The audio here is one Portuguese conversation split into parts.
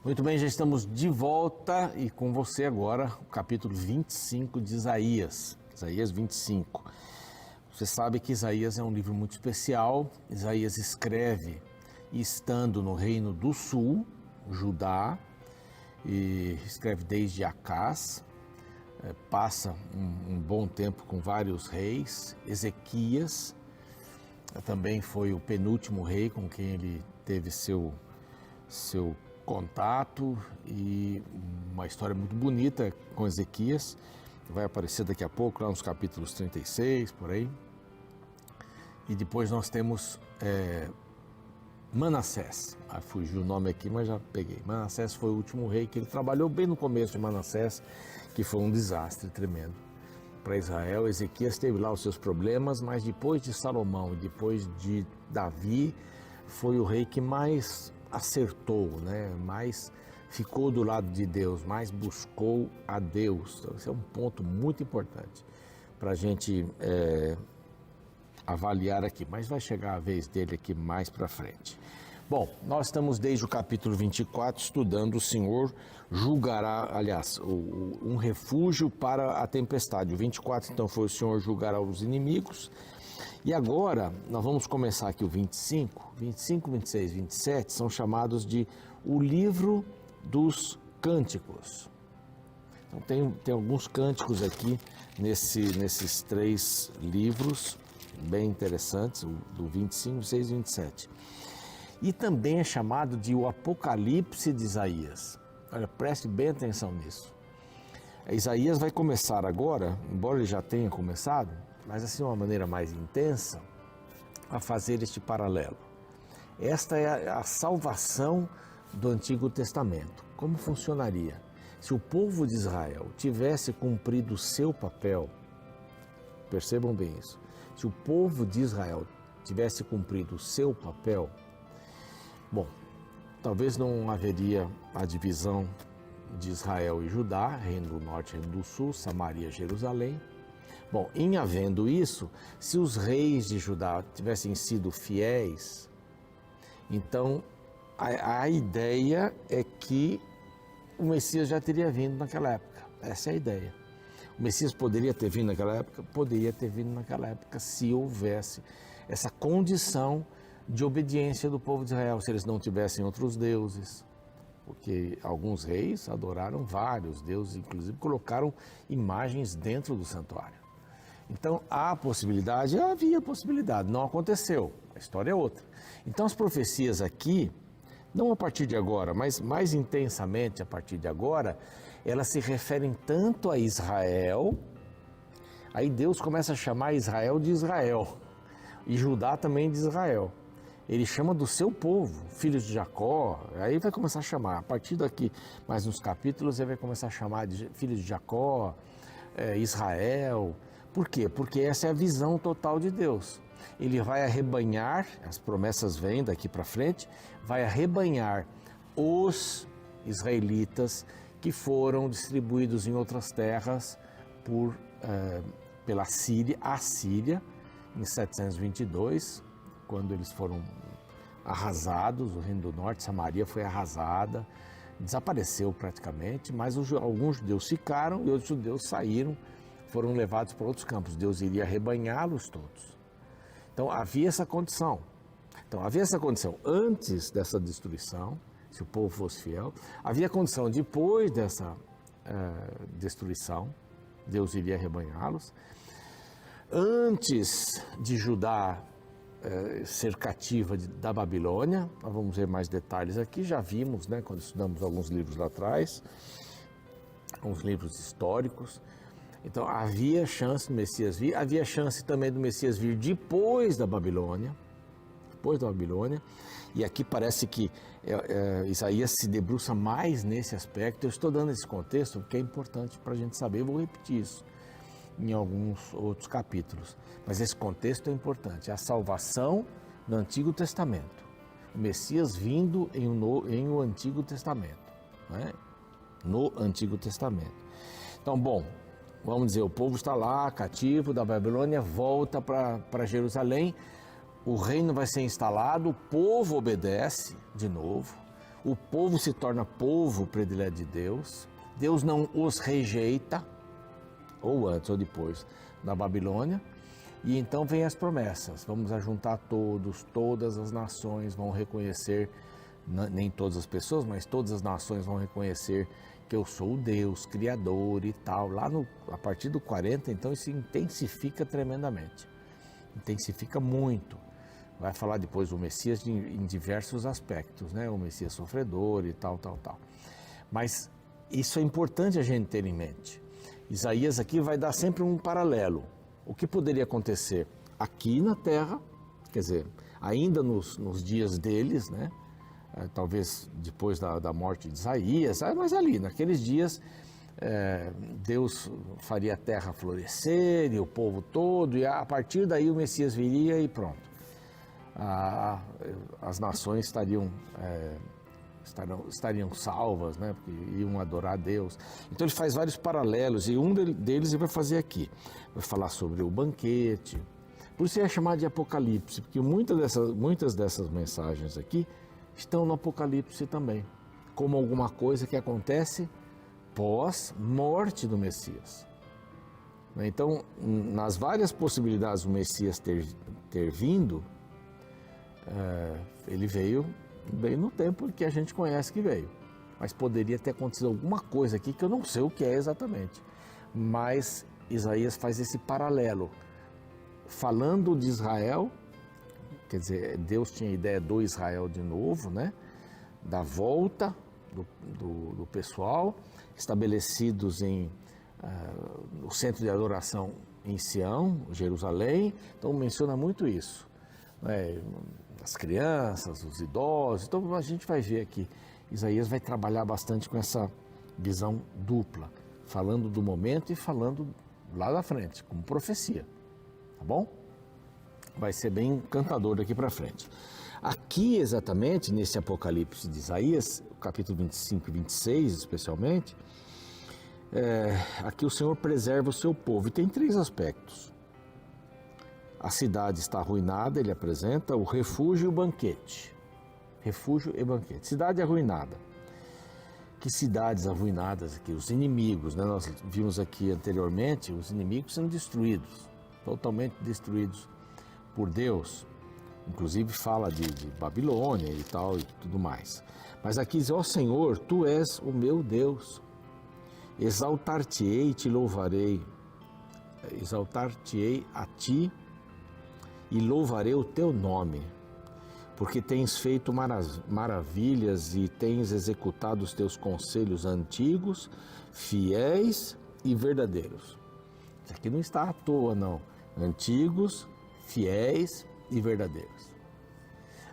Muito bem, já estamos de volta e com você agora o capítulo 25 de Isaías, Isaías 25. Você sabe que Isaías é um livro muito especial. Isaías escreve estando no reino do sul, Judá, e escreve desde Acás, passa um bom tempo com vários reis. Ezequias também foi o penúltimo rei com quem ele teve seu contato, e uma história muito bonita com Ezequias, vai aparecer daqui a pouco lá nos capítulos 36, por aí. E depois nós temos Manassés, fugiu o nome aqui, mas já peguei. Manassés foi o último rei que ele trabalhou bem no começo de Manassés, que foi um desastre tremendo para Israel. Ezequias teve lá os seus problemas, mas depois de Salomão e depois de Davi, foi o rei que mais acertou, né? Mais ficou do lado de Deus, mais buscou a Deus. Então, esse é um ponto muito importante para a gente avaliar aqui, mas vai chegar a vez dele aqui mais para frente. Bom, nós estamos desde o capítulo 24 estudando: o Senhor julgará, aliás, um refúgio para a tempestade. O 24 então foi: o Senhor julgará os inimigos. E agora nós vamos começar aqui o 25, 26, 27 são chamados de o livro dos cânticos. Então tem alguns cânticos aqui nesses três livros, bem interessantes, do 25, 26 e 27. E também é chamado de o Apocalipse de Isaías. Olha, preste bem atenção nisso. Isaías vai começar agora, embora ele já tenha começado, mas assim de uma maneira mais intensa, a fazer este paralelo. Esta é a salvação do Antigo Testamento. Como funcionaria? Se o povo de Israel tivesse cumprido o seu papel, percebam bem isso, se o povo de Israel tivesse cumprido o seu papel, bom, talvez não haveria a divisão de Israel e Judá, reino do norte e reino do sul, Samaria e Jerusalém. Bom, em havendo isso, se os reis de Judá tivessem sido fiéis, então a ideia é que o Messias já teria vindo naquela época. Essa é a ideia. O Messias poderia ter vindo naquela época? Poderia ter vindo naquela época se houvesse essa condição de obediência do povo de Israel, se eles não tivessem outros deuses. Porque alguns reis adoraram vários deuses, inclusive colocaram imagens dentro do santuário. Então, há possibilidade? Havia possibilidade, não aconteceu, a história é outra. Então, as profecias aqui, não a partir de agora, mas mais intensamente a partir de agora, elas se referem tanto a Israel, aí Deus começa a chamar Israel de Israel, e Judá também de Israel. Ele chama do seu povo, filhos de Jacó, aí vai começar a chamar, a partir daqui, mais uns capítulos, ele vai começar a chamar de filhos de Jacó, Israel. Por quê? Porque essa é a visão total de Deus. Ele vai arrebanhar, as promessas vêm daqui para frente, vai arrebanhar os israelitas que foram distribuídos em outras terras pela Síria, a Síria, em 722, quando eles foram arrasados, o reino do norte, Samaria foi arrasada, desapareceu praticamente, mas alguns judeus ficaram e outros judeus saíram, foram levados para outros campos. Deus iria arrebanhá-los todos. Então havia essa condição. Antes dessa destruição, se o povo fosse fiel. Havia condição depois dessa destruição, Deus iria arrebanhá-los. Antes de Judá ser cativa da Babilônia, nós vamos ver mais detalhes aqui, já vimos, né, quando estudamos alguns livros lá atrás, uns livros históricos. Então havia chance do Messias vir, havia chance também do Messias vir depois da Babilônia, e aqui parece que Isaías se debruça mais nesse aspecto. Eu estou dando esse contexto porque é importante para a gente saber, eu vou repetir isso em alguns outros capítulos, mas esse contexto é importante, a salvação no Antigo Testamento, o Messias vindo em o Antigo Testamento, né? No Antigo Testamento. Então, bom, vamos dizer, o povo está lá, cativo da Babilônia, volta para Jerusalém, o reino vai ser instalado, o povo obedece de novo, o povo se torna povo predileto de Deus, Deus não os rejeita, ou antes ou depois da Babilônia, e então vem as promessas, vamos ajuntar todos, todas as nações vão reconhecer, nem todas as pessoas, mas todas as nações vão reconhecer que eu sou o Deus, Criador e tal. A partir do 40, então, isso intensifica tremendamente, intensifica muito. Vai falar depois do Messias em diversos aspectos, né? O Messias sofredor e tal. Mas isso é importante a gente ter em mente. Isaías aqui vai dar sempre um paralelo. O que poderia acontecer aqui na Terra, quer dizer, ainda nos dias deles, né? Talvez depois da morte de Isaías, mas ali, naqueles dias, Deus faria a terra florescer e o povo todo, e a partir daí o Messias viria e pronto. As nações estariam salvas, né? Porque iam adorar a Deus. Então ele faz vários paralelos, e um deles ele vai fazer aqui. Vai falar sobre o banquete. Por isso é chamado de Apocalipse, porque muitas dessas mensagens aqui estão no Apocalipse também, como alguma coisa que acontece pós-morte do Messias. Então, nas várias possibilidades do Messias ter vindo, ele veio bem no tempo que a gente conhece que veio. Mas poderia ter acontecido alguma coisa aqui que eu não sei o que é exatamente. Mas Isaías faz esse paralelo, falando de Israel. Quer dizer, Deus tinha a ideia do Israel de novo, né? Da volta do pessoal, estabelecidos no centro de adoração em Sião, Jerusalém. Então menciona muito isso, né? As crianças, os idosos. Então a gente vai ver aqui, Isaías vai trabalhar bastante com essa visão dupla, falando do momento e falando lá da frente, como profecia, tá bom? Vai ser bem encantador daqui para frente. Aqui, exatamente, nesse Apocalipse de Isaías, capítulo 25 e 26, especialmente, aqui o Senhor preserva o seu povo. E tem 3 aspectos. A cidade está arruinada, ele apresenta o refúgio e o banquete. Refúgio e banquete. Cidade arruinada. Que cidades arruinadas aqui? Os inimigos, né? Nós vimos aqui anteriormente, os inimigos sendo destruídos, totalmente destruídos por Deus, inclusive fala de Babilônia e tal e tudo mais. Mas aqui diz: ó Senhor, Tu és o meu Deus, exaltar-te-ei e te louvarei, exaltar-te-ei a Ti e louvarei o Teu nome, porque tens feito maravilhas e tens executado os Teus conselhos antigos, fiéis e verdadeiros. Isso aqui não está à toa, não. Antigos, fiéis e verdadeiros.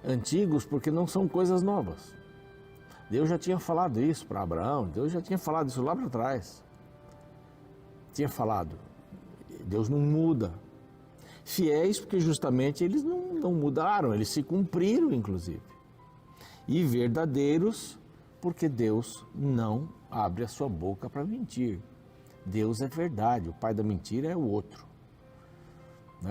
Antigos porque não são coisas novas. Deus já tinha falado isso para Abraão, Deus já tinha falado isso lá para trás. Tinha falado. Deus não muda. Fiéis porque justamente eles não mudaram, eles se cumpriram inclusive. E verdadeiros porque Deus não abre a sua boca para mentir. Deus é verdade, o pai da mentira é o outro.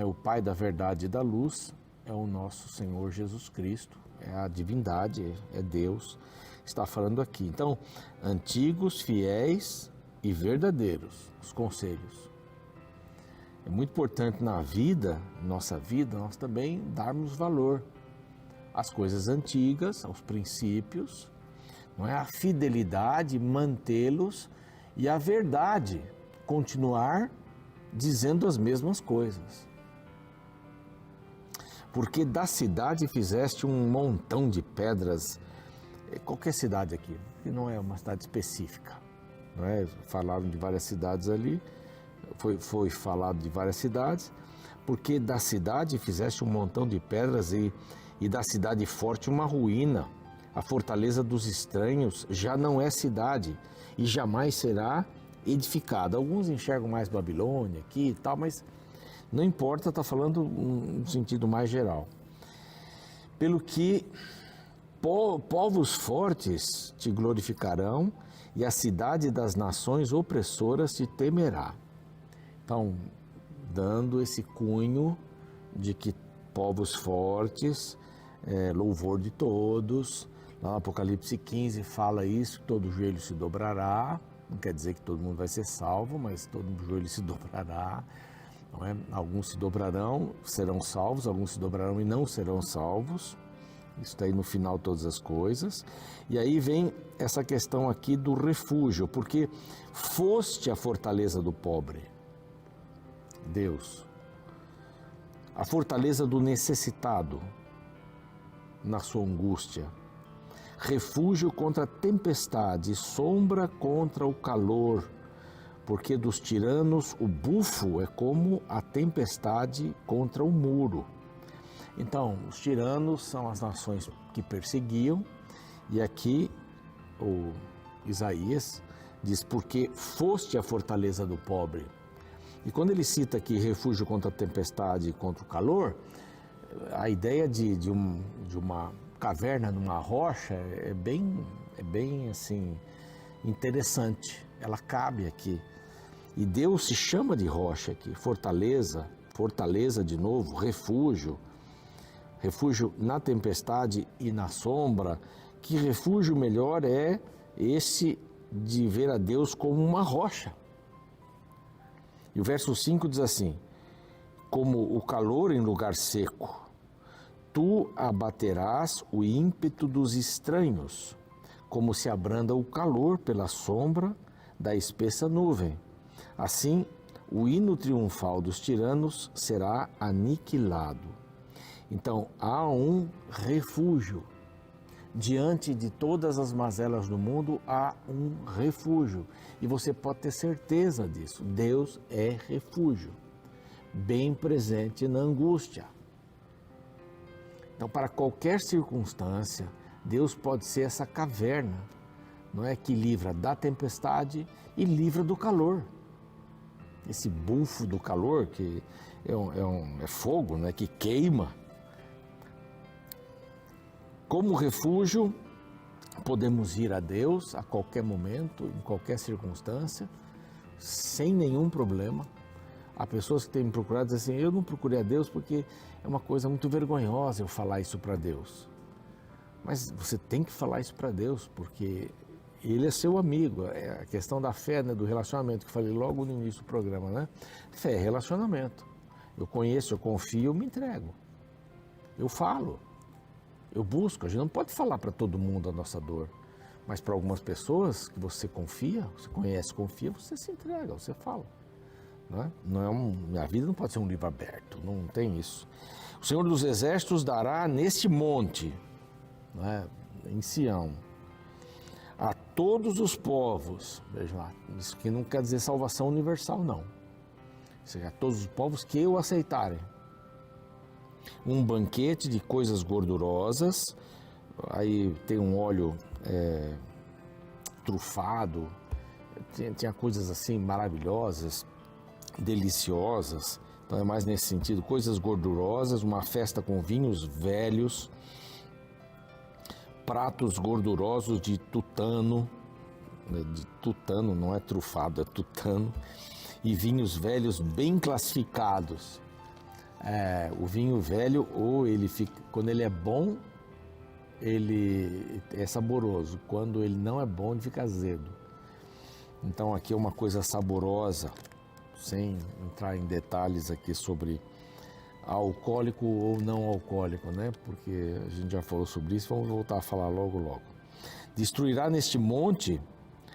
O Pai da verdade e da luz é o nosso Senhor Jesus Cristo, é a divindade, é Deus, está falando aqui. Então, antigos, fiéis e verdadeiros, os conselhos. É muito importante na vida, nossa vida, nós também darmos valor às coisas antigas, aos princípios, não é? A fidelidade, mantê-los, e a verdade, continuar dizendo as mesmas coisas. Porque da cidade fizeste um montão de pedras. Qualquer cidade aqui, que não é uma cidade específica, não é? Falaram de várias cidades ali, foi falado de várias cidades, porque da cidade fizeste um montão de pedras e da cidade forte uma ruína. A fortaleza dos estranhos já não é cidade e jamais será edificada. Alguns enxergam mais Babilônia aqui e tal, mas não importa, está falando um sentido mais geral. Pelo que povos fortes te glorificarão e a cidade das nações opressoras te temerá. Então, dando esse cunho de que povos fortes, louvor de todos, Lá no Apocalipse 15 fala isso, que todo joelho se dobrará, não quer dizer que todo mundo vai ser salvo, mas todo joelho se dobrará, não é? Alguns se dobrarão, serão salvos, alguns se dobrarão e não serão salvos, isso está aí no final de todas as coisas. E aí vem essa questão aqui do refúgio, porque foste a fortaleza do pobre, Deus, a fortaleza do necessitado na sua angústia, refúgio contra a tempestade, sombra contra o calor, porque dos tiranos o bufo é como a tempestade contra o muro. Então, os tiranos são as nações que perseguiam, e aqui o Isaías diz, porque foste a fortaleza do pobre. E quando ele cita aqui refúgio contra a tempestade e contra o calor, a ideia de uma caverna numa rocha é bem assim, interessante, ela cabe aqui. E Deus se chama de rocha aqui, fortaleza de novo, refúgio na tempestade e na sombra. Que refúgio melhor é esse de ver a Deus como uma rocha. E o verso 5 diz assim, como o calor em lugar seco, tu abaterás o ímpeto dos estranhos, como se abranda o calor pela sombra da espessa nuvem. Assim, o hino triunfal dos tiranos será aniquilado. Então, há um refúgio. Diante de todas as mazelas do mundo, há um refúgio. E você pode ter certeza disso. Deus é refúgio, bem presente na angústia. Então, para qualquer circunstância, Deus pode ser essa caverna, não é, que livra da tempestade e livra do calor. Esse bufo do calor, que é fogo, né, que queima. Como refúgio, podemos ir a Deus a qualquer momento, em qualquer circunstância, sem nenhum problema. Há pessoas que têm me procurado e dizem assim, eu não procurei a Deus porque é uma coisa muito vergonhosa eu falar isso para Deus. Mas você tem que falar isso para Deus, porque Ele é seu amigo. É a questão da fé, né, do relacionamento, que eu falei logo no início do programa, né? Fé é relacionamento. Eu conheço, eu confio, eu me entrego. Eu falo. Eu busco. A gente não pode falar para todo mundo a nossa dor, mas para algumas pessoas que você confia, você conhece, confia, você se entrega, você fala. Não é minha vida não pode ser um livro aberto, não tem isso. O Senhor dos Exércitos dará neste monte, em Sião, a todos os povos, veja lá, isso aqui não quer dizer salvação universal, não. Isso é a todos os povos que o aceitarem. Um banquete de coisas gordurosas, aí tem um óleo trufado, tinha coisas assim maravilhosas, deliciosas, então é mais nesse sentido, coisas gordurosas, uma festa com vinhos velhos, pratos gordurosos de tutano, não é trufado, é tutano, e vinhos velhos bem classificados. O vinho velho, ou ele fica, quando ele é bom, ele é saboroso. Quando ele não é bom, ele fica azedo. Então aqui é uma coisa saborosa, sem entrar em detalhes aqui sobre alcoólico ou não alcoólico, né? Porque a gente já falou sobre isso, vamos voltar a falar logo. Destruirá neste monte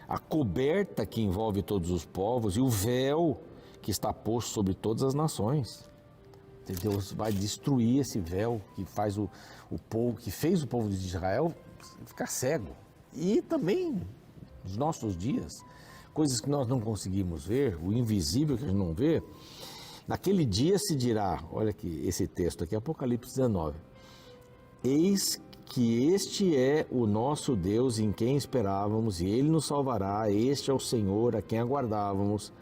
a coberta que envolve todos os povos e o véu que está posto sobre todas as nações. Deus vai destruir esse véu que faz o povo, que fez o povo de Israel ficar cego. E também nos nossos dias, coisas que nós não conseguimos ver, o invisível que a gente não vê. Naquele dia se dirá, olha aqui esse texto aqui, Apocalipse 19, eis que este é o nosso Deus em quem esperávamos e Ele nos salvará, este é o Senhor a quem aguardávamos.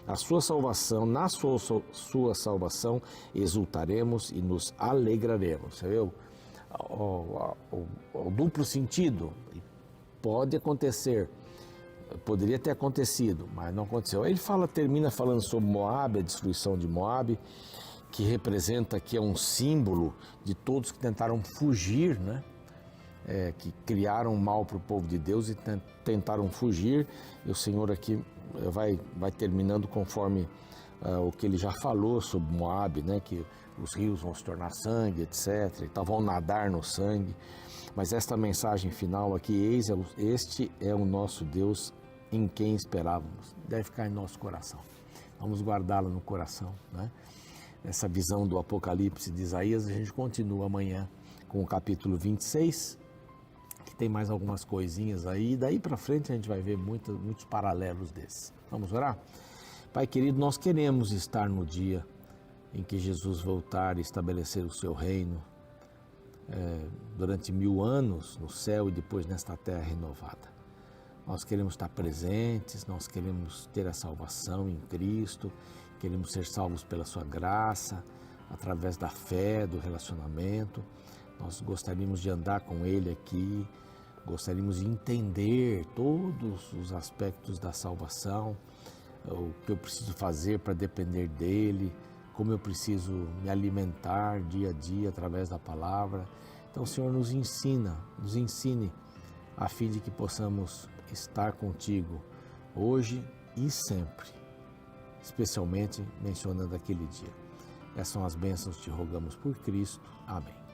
A sua salvação, na sua salvação, exultaremos e nos alegraremos. Você viu? O duplo sentido. Pode acontecer, poderia ter acontecido, mas não aconteceu. Ele termina falando sobre Moabe, a destruição de Moabe, que representa, que é um símbolo de todos que tentaram fugir, né? que criaram mal para o povo de Deus e tentaram fugir. E o Senhor aqui vai terminando conforme o que ele já falou sobre Moabe, né? Que os rios vão se tornar sangue, etc. Então vão nadar no sangue. Mas esta mensagem final aqui, este é o nosso Deus em quem esperávamos. Deve ficar em nosso coração. Vamos guardá-lo no coração, né? Essa visão do Apocalipse de Isaías, a gente continua amanhã com o capítulo 26, que tem mais algumas coisinhas aí. E daí para frente a gente vai ver muitos paralelos desses. Vamos orar? Pai querido, nós queremos estar no dia em que Jesus voltar e estabelecer o seu reino durante 1000 anos no céu e depois nesta terra renovada. Nós queremos estar presentes, nós queremos ter a salvação em Cristo, queremos ser salvos pela sua graça, através da fé, do relacionamento. Nós gostaríamos de andar com Ele aqui, gostaríamos de entender todos os aspectos da salvação, o que eu preciso fazer para depender dEle, como eu preciso me alimentar dia a dia através da palavra. Então, o Senhor nos ensine a fim de que possamos estar contigo hoje e sempre, especialmente mencionando aquele dia. Essas são as bênçãos que te rogamos por Cristo. Amém.